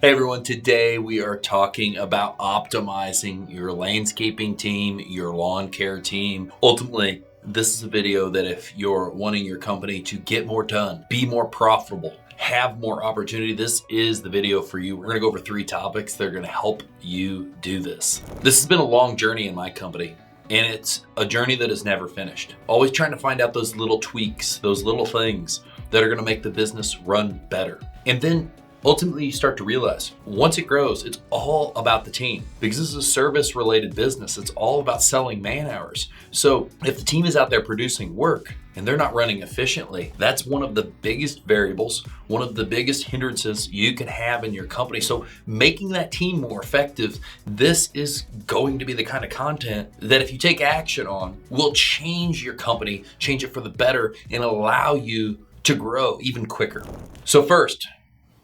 Hey everyone, today we are talking about optimizing your landscaping team, your lawn care team. Ultimately, this is a video that if you're wanting your company to get more done, be more profitable, have more opportunity, this is the video for you. We're gonna go over 3 topics that are gonna help you do this. This has been a long journey in my company, and it's a journey that is never finished. Always trying to find out those little tweaks, those little things that are gonna make the business run better. And then ultimately, you start to realize once it grows, it's all about the team because this is a service related business. It's all about selling man hours. So if the team is out there producing work and they're not running efficiently, that's one of the biggest variables, one of the biggest hindrances you can have in your company. So making that team more effective, this is going to be the kind of content that if you take action on, will change your company, change it for the better, and allow you to grow even quicker. So first,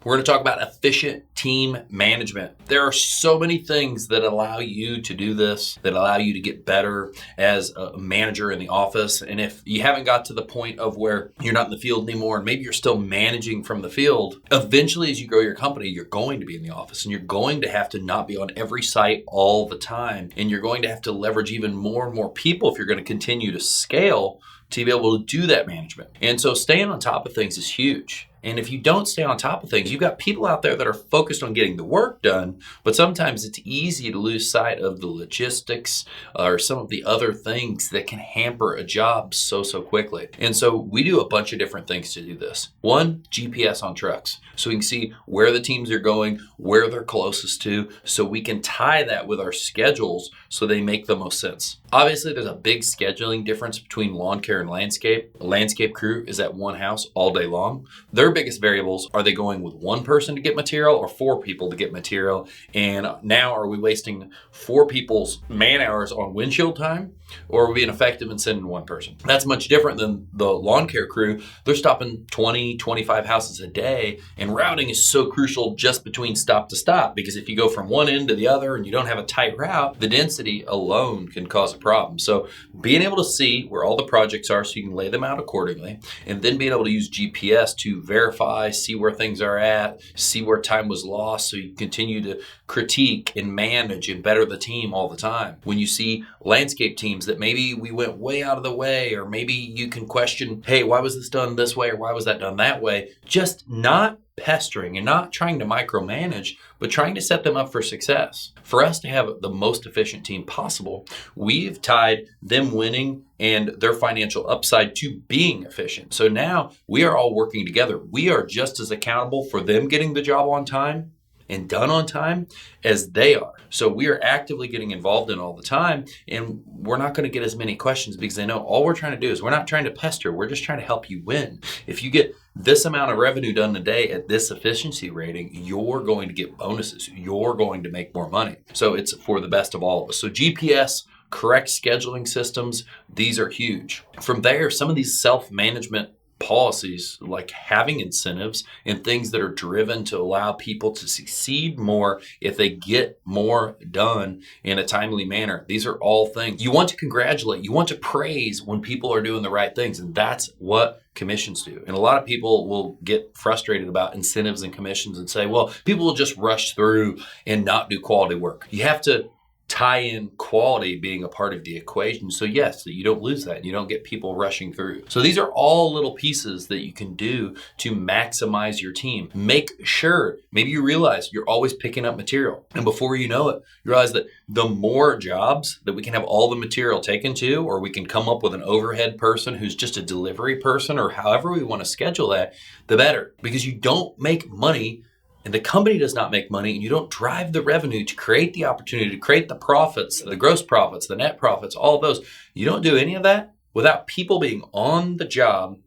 we're going to talk about efficient team management. There are so many things that allow you to do this, that allow you to get better as a manager in the office. And if you haven't got to the point of where you're not in the field anymore, and maybe you're still managing from the field, eventually as you grow your company, you're going to be in the office and you're going to have to not be on every site all the time. And you're going to have to leverage even more and more people if you're going to continue to scale to be able to do that management. And so staying on top of things is huge. And if you don't stay on top of things, you've got people out there that are focused on getting the work done, but sometimes it's easy to lose sight of the logistics or some of the other things that can hamper a job so quickly. And so we do a bunch of different things to do this. One, GPS on trucks. So we can see where the teams are going, where they're closest to, so we can tie that with our schedules so they make the most sense. Obviously, there's a big scheduling difference between lawn care and landscape. A landscape crew is at one house all day long. Their biggest variables, are they going with one person to get material or 4 people to get material? And now are we wasting 4 people's man hours on windshield time, or are we being effective in sending one person? That's much different than the lawn care crew. They're stopping 20, 25 houses a day, and routing is so crucial just between stop to stop, because if you go from one end to the other and you don't have a tight route, the density alone can cause a problem. So being able to see where all the projects are so you can lay them out accordingly, and then being able to use GPS to verify, see where things are at, see where time was lost, so you continue to critique and manage and better the team all the time. When you see landscape teams that maybe we went way out of the way, or maybe you can question, hey, why was this done this way or why was that done that way? Just not pestering and not trying to micromanage, but trying to set them up for success. For us to have the most efficient team possible, we've tied them winning and their financial upside to being efficient. So now we are all working together. We are just as accountable for them getting the job on time and done on time as they are. So we are actively getting involved in all the time, and we're not going to get as many questions because they know all we're trying to do is we're not trying to pester. We're just trying to help you win. If you get this amount of revenue done a day at this efficiency rating, you're going to get bonuses. You're going to make more money. So it's for the best of all of us. So GPS, correct scheduling systems, these are huge. From there, some of these self-management policies, like having incentives and things that are driven to allow people to succeed more if they get more done in a timely manner. These are all things you want to congratulate, you want to praise when people are doing the right things, and that's what commissions do. And a lot of people will get frustrated about incentives and commissions and say, well, people will just rush through and not do quality work. You have to tie in quality being a part of the equation. So yes, you don't lose that. You don't get people rushing through. So these are all little pieces that you can do to maximize your team. Make sure, maybe you realize you're always picking up material. And before you know it, you realize that the more jobs that we can have all the material taken to, or we can come up with an overhead person who's just a delivery person, or however we want to schedule that, the better. Because you don't make money, and the company does not make money, and you don't drive the revenue to create the opportunity, to create the profits, the gross profits, the net profits, all of those. You don't do any of that without people being on the job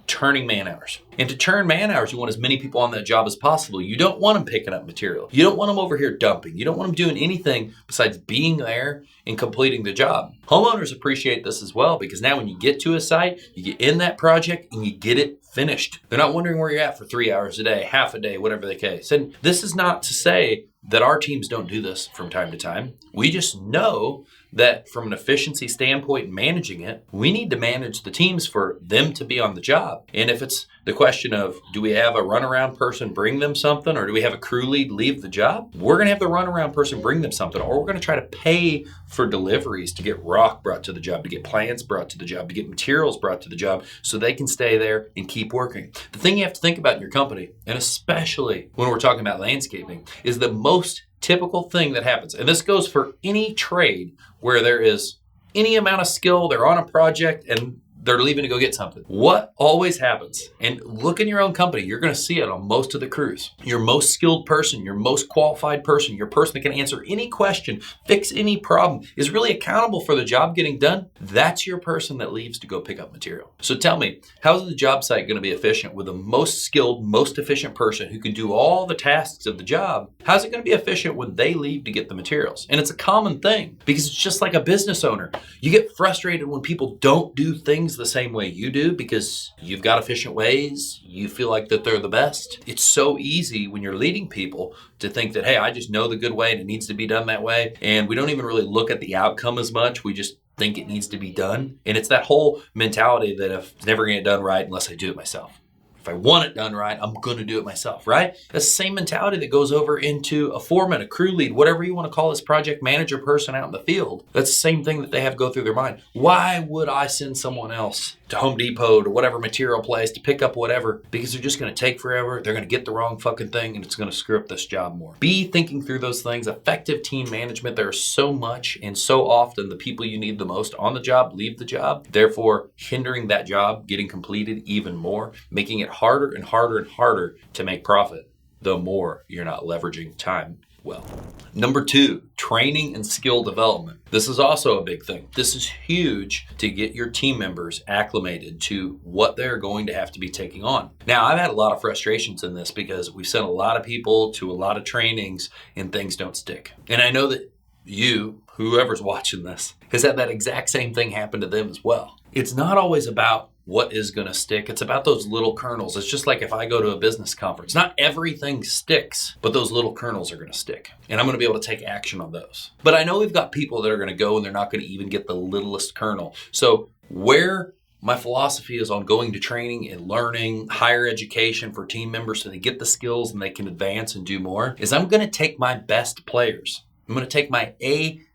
turning man hours. And to turn man hours, you want as many people on that job as possible. You don't want them picking up material. You don't want them over here dumping. You don't want them doing anything besides being there and completing the job. Homeowners appreciate this as well, because now when you get to a site, you get in that project and you get it finished. They're not wondering where you're at for 3 hours a day, half a day, whatever the case. And this is not to say that our teams don't do this from time to time. We just know that from an efficiency standpoint, managing it, we need to manage the teams for them to be on the job. And if it's the question of, do we have a runaround person bring them something, or do we have a crew lead leave the job? We're going to have the runaround person bring them something, or we're going to try to pay for deliveries to get rock brought to the job, to get plants brought to the job, to get materials brought to the job so they can stay there and keep working. The thing you have to think about in your company, and especially when we're talking about landscaping, is the most typical thing that happens. And this goes for any trade where there is any amount of skill, they're on a project and they're leaving to go get something. What always happens, and look in your own company, you're going to see it on most of the crews. Your most skilled person, your most qualified person, your person that can answer any question, fix any problem, is really accountable for the job getting done. That's your person that leaves to go pick up material. So tell me, how's the job site going to be efficient with the most skilled, most efficient person who can do all the tasks of the job? How's it going to be efficient when they leave to get the materials? And it's a common thing because it's just like a business owner. You get frustrated when people don't do things the same way you do because you've got efficient ways, you feel like that they're the best. It's so easy when you're leading people to think that, hey, I just know the good way and it needs to be done that way. And we don't even really look at the outcome as much. We just think it needs to be done. And it's that whole mentality that if it's never going to get done right unless I do it myself. If I want it done right, I'm going to do it myself, right? That's the same mentality that goes over into a foreman, a crew lead, whatever you want to call this project manager person out in the field. That's the same thing that they have go through their mind. Why would I send someone else to Home Depot, to whatever material place, to pick up whatever? Because they're just going to take forever. They're going to get the wrong fucking thing and it's going to screw up this job more. Be thinking through those things. Effective team management. There is so much and so often the people you need the most on the job leave the job, therefore hindering that job getting completed even more, making it harder and harder and harder to make profit, the more you're not leveraging time well. Number 2, training and skill development. This is also a big thing. This is huge to get your team members acclimated to what they're going to have to be taking on. Now, I've had a lot of frustrations in this because we've sent a lot of people to a lot of trainings and things don't stick. And I know that you, whoever's watching this, has had that exact same thing happen to them as well. It's not always about what is going to stick. It's about those little kernels. It's just like if I go to a business conference, not everything sticks, but those little kernels are going to stick. And I'm going to be able to take action on those. But I know we've got people that are going to go and they're not going to even get the littlest kernel. So where my philosophy is on going to training and learning, higher education for team members so they get the skills and they can advance and do more, is I'm going to take my best players. I'm going to take my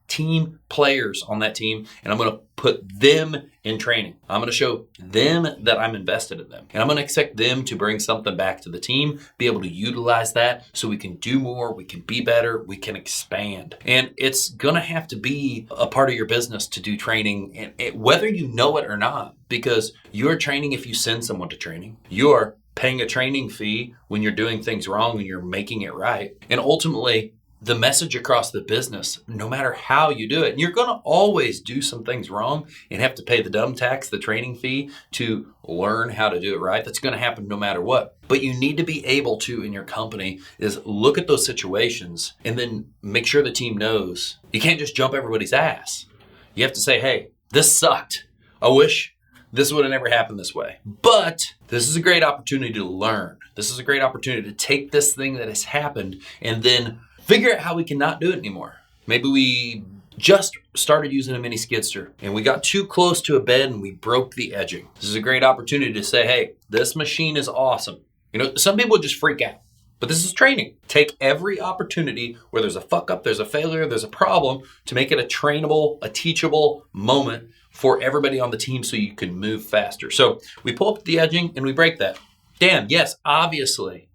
team players on that team and I'm going to put them in training. I'm going to show them that I'm invested in them. And I'm going to expect them to bring something back to the team, be able to utilize that so we can do more, we can be better, we can expand. And it's going to have to be a part of your business to do training, and whether you know it or not, because you're training if you send someone to training. You're paying a training fee when you're doing things wrong and you're making it right. And ultimately, the message across the business, no matter how you do it, and you're going to always do some things wrong and have to pay the dumb tax, the training fee to learn how to do it right. That's going to happen no matter what. But you need to be able to, in your company, is look at those situations and then make sure the team knows. You can't just jump everybody's ass. You have to say, hey, this sucked. I wish this would have never happened this way. But this is a great opportunity to learn. This is a great opportunity to take this thing that has happened and then figure out how we can not do it anymore. Maybe we just started using a mini skidster and we got too close to a bed and we broke the edging. This is a great opportunity to say, hey, this machine is awesome. You know, some people just freak out, but this is training. Take every opportunity where there's a fuck up, there's a failure, there's a problem to make it a trainable, a teachable moment for everybody on the team so you can move faster. So we pull up the edging and we break that. Damn, yes, obviously,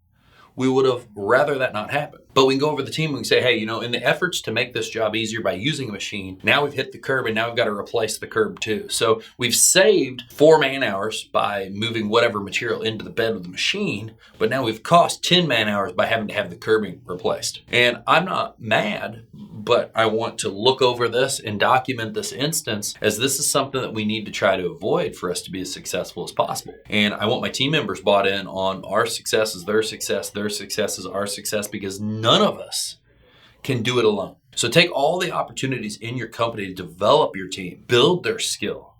we would have rather that not happen. But we can go over the team and we can say, hey, you know, in the efforts to make this job easier by using a machine, now we've hit the curb and now we've got to replace the curb too. So we've saved 4 man hours by moving whatever material into the bed with the machine, but now we've cost 10 man hours by having to have the curbing replaced. And I'm not mad, but I want to look over this and document this instance as this is something that we need to try to avoid for us to be as successful as possible. And I want my team members bought in on our success is their success is our success, because none of us can do it alone. So take all the opportunities in your company to develop your team, build their skill,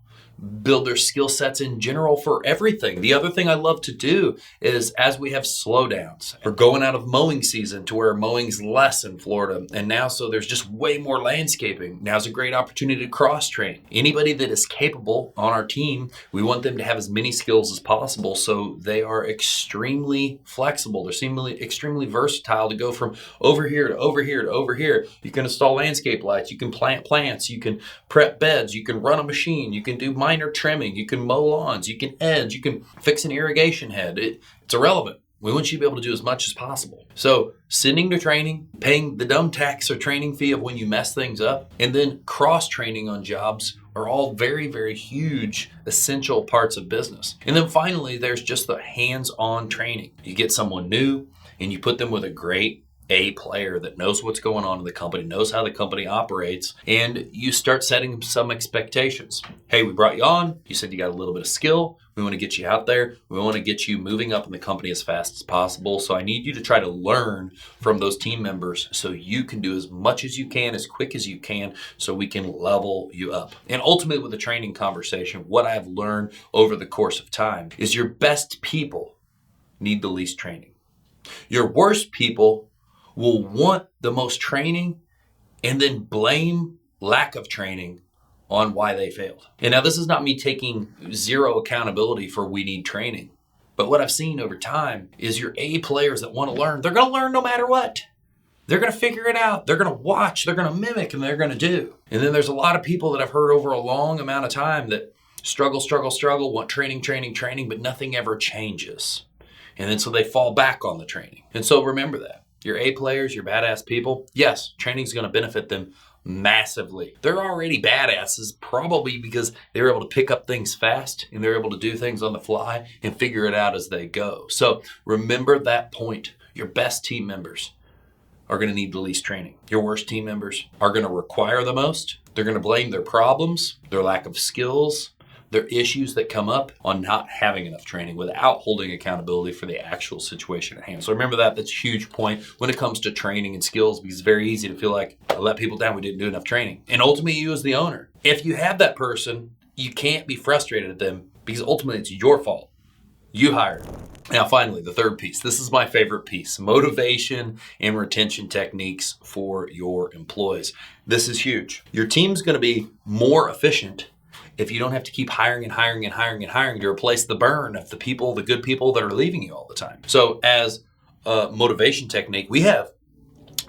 build their skill sets in general for everything. The other thing I love to do is, as we have slowdowns, we're going out of mowing season to where mowing's less in Florida. And now, so there's just way more landscaping. Now's a great opportunity to cross train. Anybody that is capable on our team, we want them to have as many skills as possible. So they are extremely flexible. They're seemingly extremely versatile to go from over here to over here to over here. You can install landscape lights. You can plant plants. You can prep beds. You can run a machine. You can do minor trimming. You can mow lawns. You can edge. You can fix an irrigation head. It's irrelevant. We want you to be able to do as much as possible. So sending to training, paying the dumb tax or training fee of when you mess things up, and then cross-training on jobs are all very, very huge, essential parts of business. And then finally, there's just the hands-on training. You get someone new and you put them with a great A player that knows what's going on in the company, knows how the company operates, and you start setting some expectations. Hey, we brought you on. You said you got a little bit of skill. We want to get you out there. We want to get you moving up in the company as fast as possible. So I need you to try to learn from those team members so you can do as much as you can, as quick as you can, so we can level you up. And ultimately, with the training conversation, what I've learned over the course of time is your best people need the least training. Your worst people will want the most training and then blame lack of training on why they failed. And now this is not me taking zero accountability for we need training. But what I've seen over time is your A players that want to learn, they're going to learn no matter what. They're going to figure it out. They're going to watch, they're going to mimic, and they're going to do. And then there's a lot of people that I've heard over a long amount of time that struggle, want training, but nothing ever changes. And then so they fall back on the training. And so remember that. Your A players, your badass people, yes, training's going to benefit them massively. They're already badasses, probably because they're able to pick up things fast and they're able to do things on the fly and figure it out as they go. So remember that point. Your best team members are going to need the least training. Your worst team members are going to require the most. They're going to blame their problems, their lack of skills, their issues that come up on not having enough training without holding accountability for the actual situation at hand. So remember that. That's a huge point when it comes to training and skills, because it's very easy to feel like I let people down. We didn't do enough training. And ultimately, you as the owner, if you have that person, you can't be frustrated at them because ultimately it's your fault. You hired them. Now, finally, the third piece. This is my favorite piece: motivation and retention techniques for your employees. This is huge. Your team's going to be more efficient if you don't have to keep hiring to replace the burn of the people, the good people that are leaving you all the time. So as a motivation technique, we have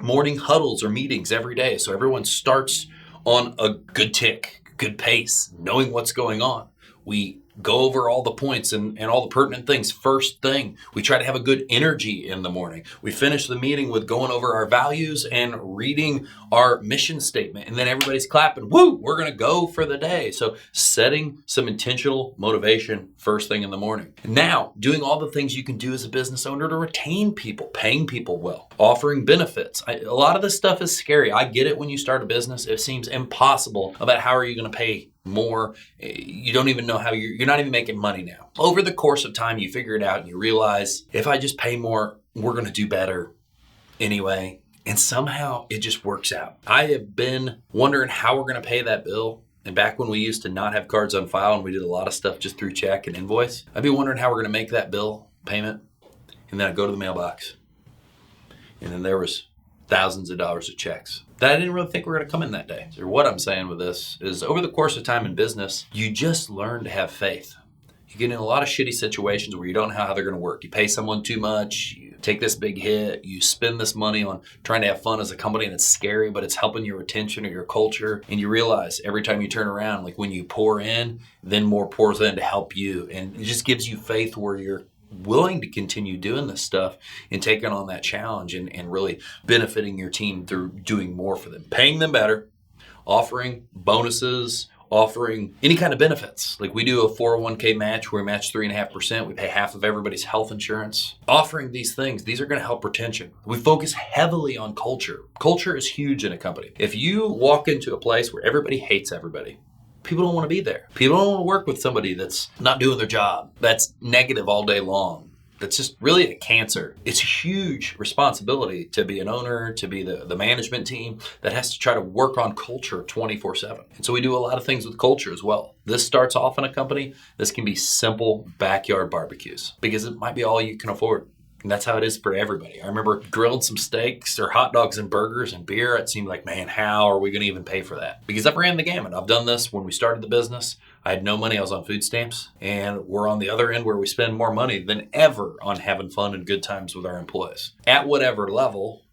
morning huddles or meetings every day. So everyone starts on a good tick, good pace, knowing what's going on. We go over all the points and all the pertinent things first thing. We try to have a good energy in the morning. We finish the meeting with going over our values and reading our mission statement. And then everybody's clapping. Woo, we're going to go for the day. So setting some intentional motivation first thing in the morning. Now, doing all the things you can do as a business owner to retain people, paying people well, offering benefits. A lot of this stuff is scary. I get it when you start a business. It seems impossible about how are you going to pay more. You don't even know how you're not even making money now. Over the course of time, you figure it out and you realize if I just pay more, we're going to do better anyway. And somehow it just works out. I have been wondering how we're going to pay that bill. And back when we used to not have cards on file and we did a lot of stuff just through check and invoice, I'd be wondering how we're going to make that bill payment. And then I'd go to the mailbox. And then there was thousands of dollars of checks that I didn't really think were going to come in that day. So what I'm saying with this is over the course of time in business, you just learn to have faith. You get in a lot of shitty situations where you don't know how they're going to work. You pay someone too much, you take this big hit, you spend this money on trying to have fun as a company and it's scary, but it's helping your retention or your culture. And you realize every time you turn around, like when you pour in, then more pours in to help you. And it just gives you faith where you're willing to continue doing this stuff and taking on that challenge and really benefiting your team through doing more for them, paying them better, offering bonuses, offering any kind of benefits. Like we do a 401k match where we match 3.5%. We pay half of everybody's health insurance. Offering these things, these are going to help retention. We focus heavily on culture. Culture is huge in a company. If you walk into a place where everybody hates everybody, people don't want to be there. People don't want to work with somebody that's not doing their job, that's negative all day long, that's just really a cancer. It's a huge responsibility to be an owner, to be the management team that has to try to work on culture 24/7. And so we do a lot of things with culture as well. This starts off in a company. This can be simple backyard barbecues because it might be all you can afford. And that's how it is for everybody. I remember grilled some steaks or hot dogs and burgers and beer. It seemed like, man, how are we going to even pay for that? Because I've ran the gamut. I've done this when we started the business. I had no money. I was on food stamps. And we're on the other end where we spend more money than ever on having fun and good times with our employees. At whatever level,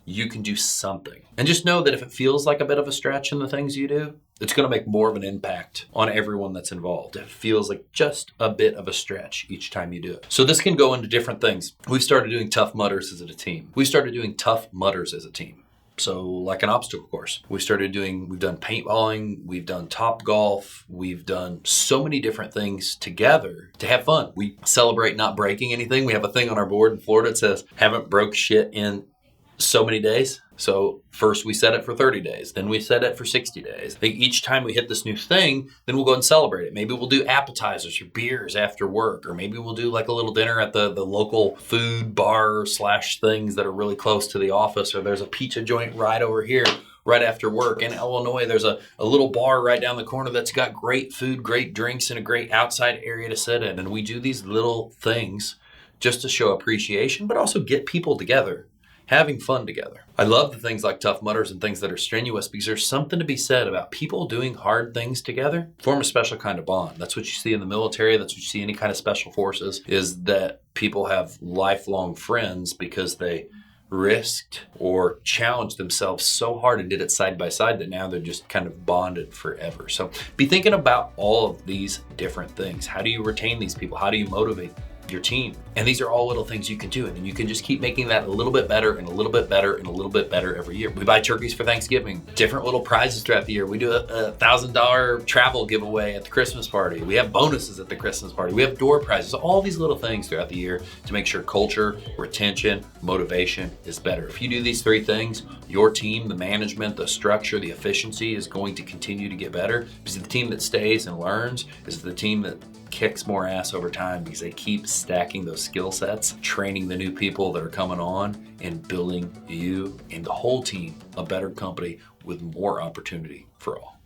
you can do something. And just know that if it feels like a bit of a stretch in the things you do, it's going to make more of an impact on everyone that's involved. It feels like just a bit of a stretch each time you do it. So this can go into different things. We've started doing Tough Mudders as a team. We started doing Tough Mudders as a team. So like an obstacle course. We've done paintballing, we've done Top Golf, we've done so many different things together to have fun. We celebrate not breaking anything. We have a thing on our board in Florida that says, haven't broke shit in so many days. So first we set it for 30 days, then we set it for 60 days. Each time we hit this new thing, then we'll go and celebrate it. Maybe we'll do appetizers or beers after work, or maybe we'll do like a little dinner at the local food bar / things that are really close to the office, or there's a pizza joint right over here right after work. In Illinois, there's a little bar right down the corner that's got great food, great drinks, and a great outside area to sit in. And we do these little things just to show appreciation, but also get people together, having fun together. I love the things like Tough Mudders and things that are strenuous because there's something to be said about people doing hard things together, form a special kind of bond. That's what you see in the military. That's what you see in any kind of special forces, is that people have lifelong friends because they risked or challenged themselves so hard and did it side by side that now they're just kind of bonded forever. So be thinking about all of these different things. How do you retain these people? How do you motivate your team? And these are all little things you can do, and you can just keep making that a little bit better and a little bit better and a little bit better every year. We buy turkeys for Thanksgiving, different little prizes throughout the year. We do a $1,000 travel giveaway at the Christmas party. We have bonuses at the Christmas party. We have door prizes, all these little things throughout the year to make sure culture, retention, motivation is better. If you do these three things, your team, the management, the structure, the efficiency is going to continue to get better, because the team that stays and learns is the team that kicks more ass over time, because they keep stacking those skill sets, training the new people that are coming on, and building you and the whole team a better company with more opportunity for all.